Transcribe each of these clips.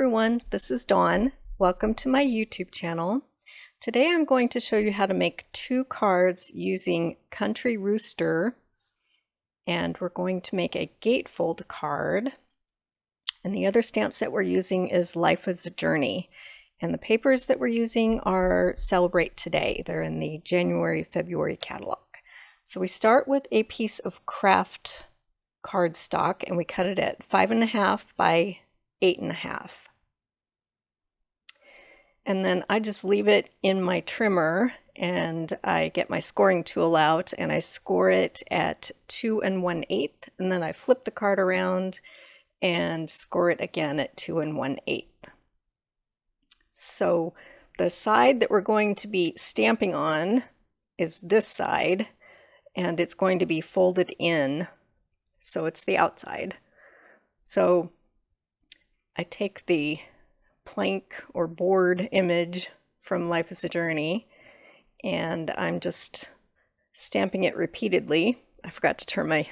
everyone, this is Dawn. Welcome to my YouTube channel. Today I'm going to show you how to make 2 cards using Country Rooster, and we're going to make a gatefold card. And the other stamps that we're using is Life is a Journey. And the papers that we're using are Celebrate Today. They're in the January-February catalog. So we start with a piece of craft cardstock and we cut it at 5.5 by 8.5. And then I just leave it in my trimmer and I get my scoring tool out and I score it at 2 1/8, and then I flip the card around and score it again at 2 1/8. So the side that we're going to be stamping on is this side, and it's going to be folded in, so it's the outside. So I take the plank or board image from Life is a Journey and I'm just stamping it repeatedly. I forgot to turn my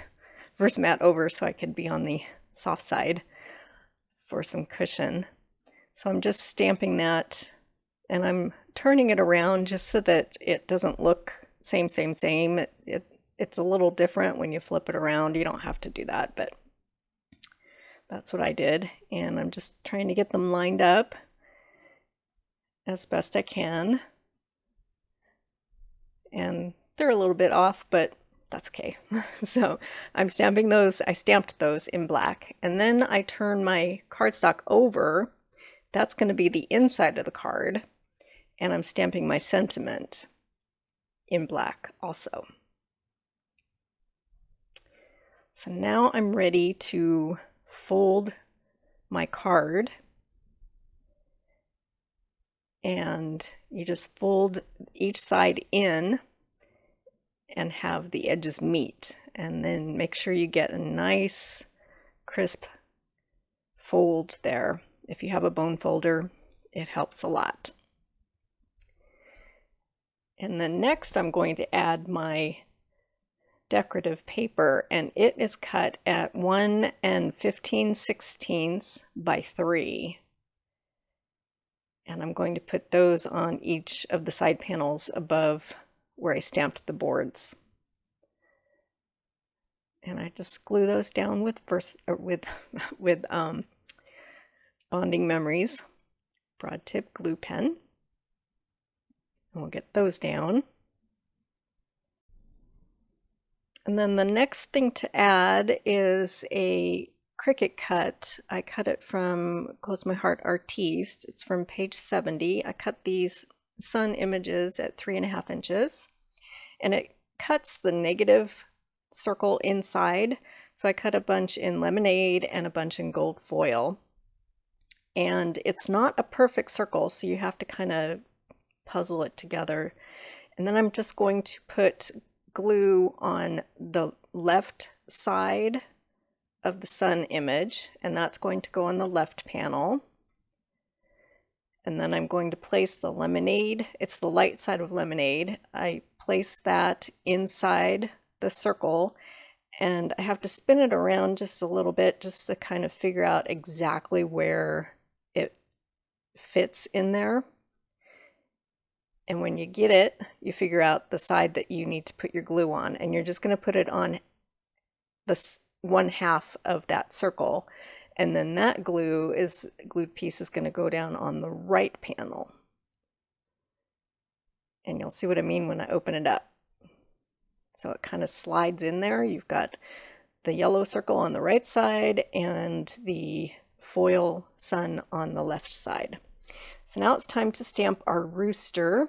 Versamat over so I could be on the soft side for some cushion. So I'm just stamping that and I'm turning it around just so that it doesn't look same. It's a little different when you flip it around. You don't have to do that, but that's what I did. And I'm just trying to get them lined up as best I can. And they're a little bit off, but that's okay. So I'm stamping those. I stamped those in black. And then I turn my cardstock over. That's going to be the inside of the card. And I'm stamping my sentiment in black also. So now I'm ready to fold my card, and you just fold each side in and have the edges meet, and then make sure you get a nice crisp fold there. If you have a bone folder, it helps a lot. And then next I'm going to add my decorative paper, and it is cut at 1 15/16 by 3. And I'm going to put those on each of the side panels above where I stamped the boards. And I just glue those down with Bonding Memories broad tip glue pen. And we'll get those down. And then the next thing to add is a Cricut cut. I cut it from Close My Heart Artiste. It's from page 70. I cut these sun images at 3.5 inches. And it cuts the negative circle inside. So I cut a bunch in lemonade and a bunch in gold foil. And it's not a perfect circle, so you have to kind of puzzle it together. And then I'm just going to put glue on the left side of the sun image, and that's going to go on the left panel. And then I'm going to place the lemonade, it's the light side of lemonade. I place that inside the circle, and I have to spin it around just a little bit just to kind of figure out exactly where it fits in there. And when you get it, you figure out the side that you need to put your glue on, and you're just going to put it on this 1/2 of that circle, and then that glued piece is going to go down on the right panel. And you'll see what I mean when I open it up. So it kind of slides in there. You've got the yellow circle on the right side and the foil sun on the left side. So now it's time to stamp our rooster,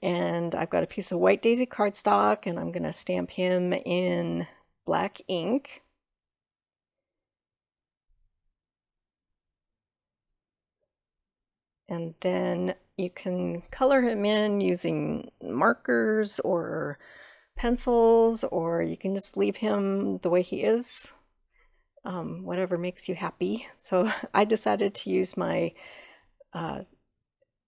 and I've got a piece of white daisy cardstock and I'm going to stamp him in black ink. And then you can color him in using markers or pencils, or you can just leave him the way he is, whatever makes you happy. So I decided to use my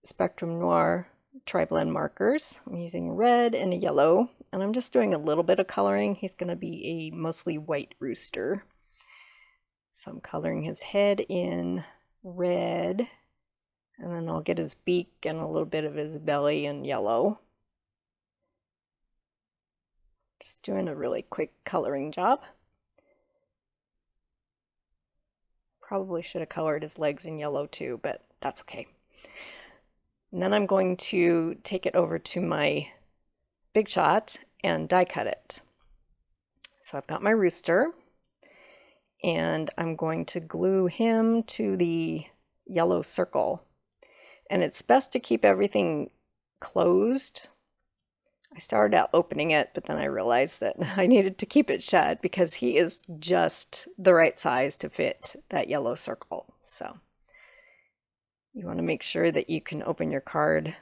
Spectrum Noir tri-blend markers. I'm using red and a yellow, and I'm just doing a little bit of coloring. He's going to be a mostly white rooster. So I'm coloring his head in red, and then I'll get his beak and a little bit of his belly in yellow. Just doing a really quick coloring job. Probably should have colored his legs in yellow too, but that's okay. And then I'm going to take it over to my Big Shot and die cut it. So I've got my rooster, and I'm going to glue him to the yellow circle. And it's best to keep everything closed. I started out opening it, but then I realized that I needed to keep it shut because he is just the right size to fit that yellow circle. So you want to make sure that you can open your card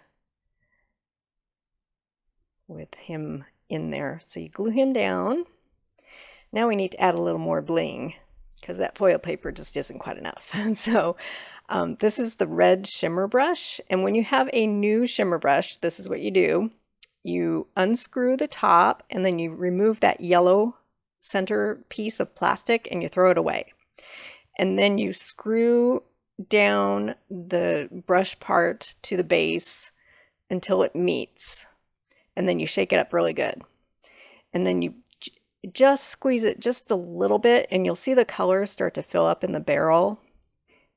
with him in there. So you glue him down. Now we need to add a little more bling because that foil paper just isn't quite enough. So this is the red shimmer brush. And when you have a new shimmer brush, this is what you do. You unscrew the top and then you remove that yellow center piece of plastic and you throw it away. And then you screw down the brush part to the base until it meets. And then you shake it up really good. And then you just squeeze it just a little bit and you'll see the color start to fill up in the barrel.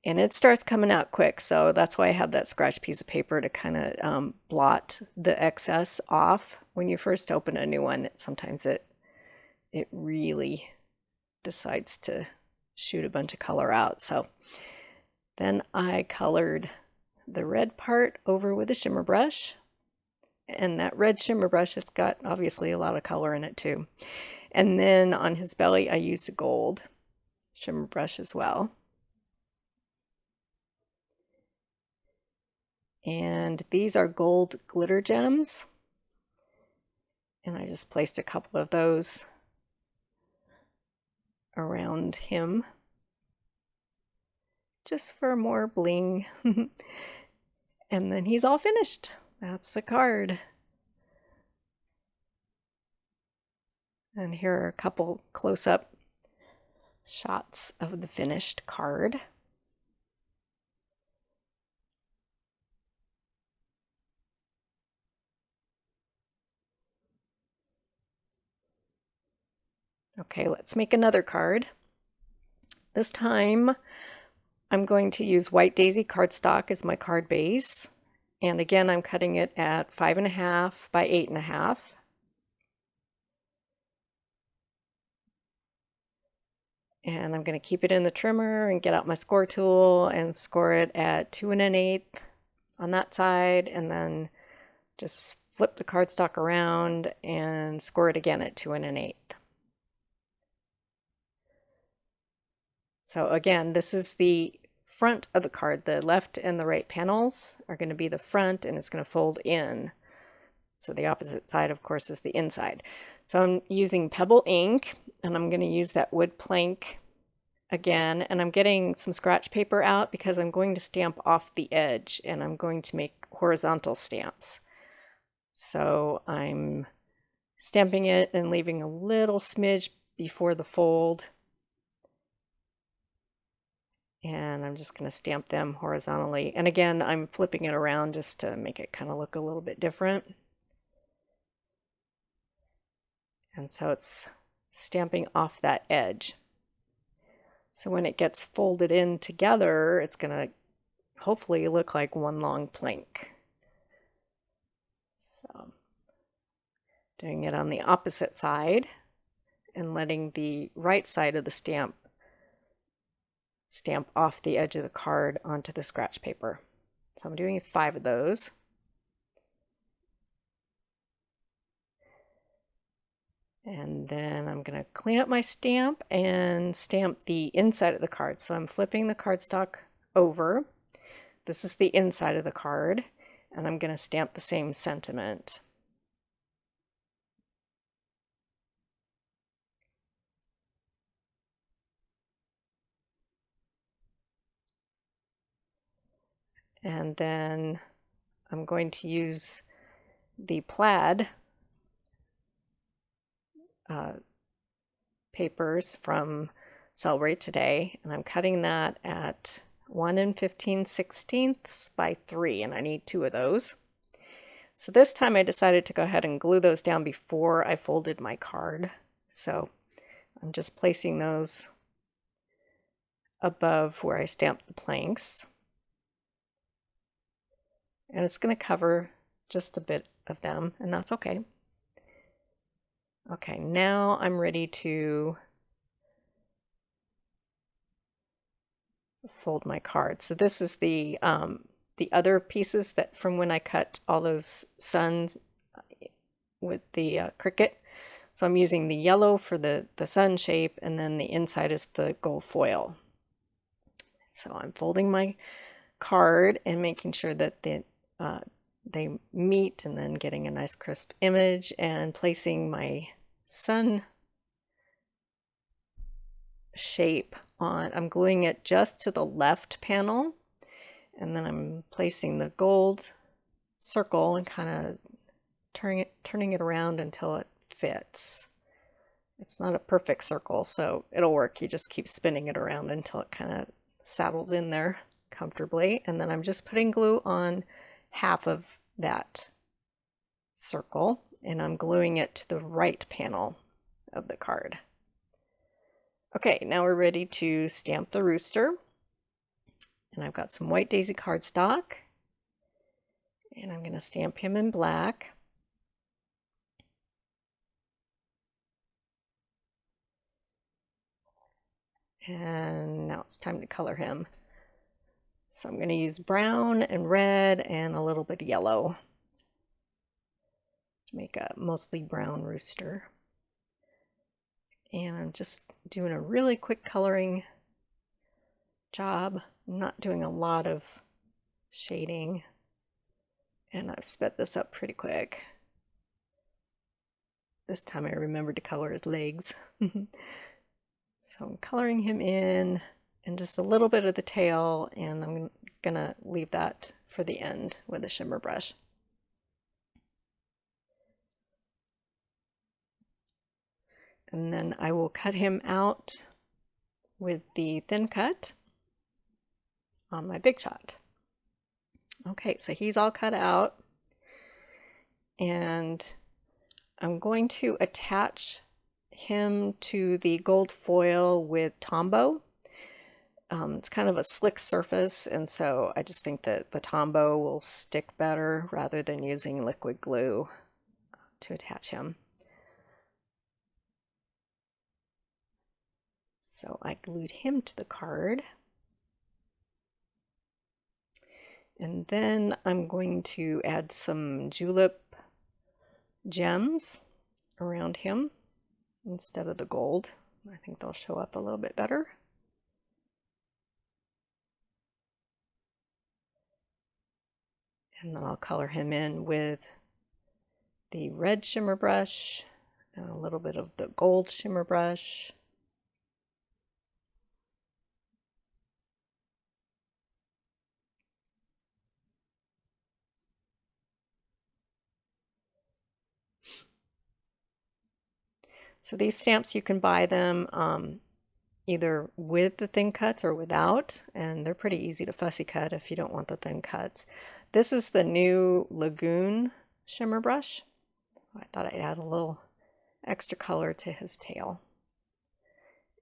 And it starts coming out quick, so that's why I have that scratch piece of paper to kind of blot the excess off. When you first open a new one, sometimes it really decides to shoot a bunch of color out. So then I colored the red part over with a shimmer brush. And that red shimmer brush, it's got obviously a lot of color in it too. And then on his belly, I used a gold shimmer brush as well. And these are gold glitter gems. And I just placed a couple of those around him just for more bling. And then he's all finished. That's the card. And here are a couple close-up shots of the finished card. Okay, let's make another card. This time I'm going to use White Daisy cardstock as my card base. And again, I'm cutting it at 5.5 by 8.5. And I'm going to keep it in the trimmer and get out my score tool and score it at 2 1/8 on that side, and then just flip the cardstock around and score it again at 2 1/8. So again, this is the front of the card. The left and the right panels are going to be the front, and it's going to fold in. So the opposite side, of course, is the inside. So I'm using Pebble ink, and I'm going to use that wood plank again, and I'm getting some scratch paper out because I'm going to stamp off the edge, and I'm going to make horizontal stamps. So I'm stamping it and leaving a little smidge before the fold. And I'm just going to stamp them horizontally. And again, I'm flipping it around just to make it kind of look a little bit different. And so it's stamping off that edge. So when it gets folded in together, it's going to hopefully look like one long plank. So doing it on the opposite side and letting the right side of the stamp off the edge of the card onto the scratch paper. So I'm doing 5 of those. And then I'm going to clean up my stamp and stamp the inside of the card. So I'm flipping the cardstock over. This is the inside of the card, and I'm going to stamp the same sentiment. And then I'm going to use the plaid papers from Celebrate Today, and I'm cutting that at 1 15/16 by 3, and I need 2 of those. So this time I decided to go ahead and glue those down before I folded my card. So I'm just placing those above where I stamped the planks. And it's going to cover just a bit of them, and that's okay. Okay, now I'm ready to fold my card. So this is the other pieces that from when I cut all those suns with the Cricut. So I'm using the yellow for the sun shape, and then the inside is the gold foil. So I'm folding my card and making sure that they meet, and then getting a nice crisp image, and placing my sun shape on. I'm gluing it just to the left panel, and then I'm placing the gold circle and kind of turning it around until it fits. It's not a perfect circle, so it'll work. You just keep spinning it around until it kind of saddles in there comfortably. And then I'm just putting glue on half of that circle, and I'm gluing it to the right panel of the card. Okay, now we're ready to stamp the rooster. And I've got some white daisy cardstock, and I'm going to stamp him in black. And now it's time to color him. So I'm going to use brown and red and a little bit of yellow to make a mostly brown rooster. And I'm just doing a really quick coloring job. I'm not doing a lot of shading, and I've sped this up pretty quick. This time I remembered to color his legs. So I'm coloring him in, and just a little bit of the tail, and I'm gonna leave that for the end with a shimmer brush. And then I will cut him out with the thin cut on my Big Shot. Okay, so he's all cut out, and I'm going to attach him to the gold foil with Tombow. It's kind of a slick surface, and so I just think that the Tombow will stick better rather than using liquid glue to attach him. So I glued him to the card. And then I'm going to add some julep gems around him instead of the gold. I think they'll show up a little bit better. And then I'll color him in with the red shimmer brush and a little bit of the gold shimmer brush. So these stamps, you can buy them either with the thin cuts or without, and they're pretty easy to fussy cut if you don't want the thin cuts. This is the new Lagoon shimmer brush. I thought I'd add a little extra color to his tail.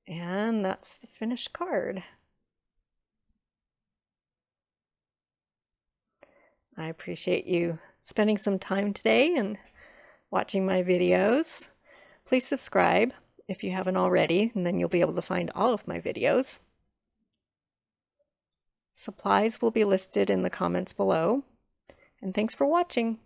And that's the finished card. I appreciate you spending some time today and watching my videos. Please subscribe if you haven't already, and then you'll be able to find all of my videos. Supplies will be listed in the comments below, and thanks for watching.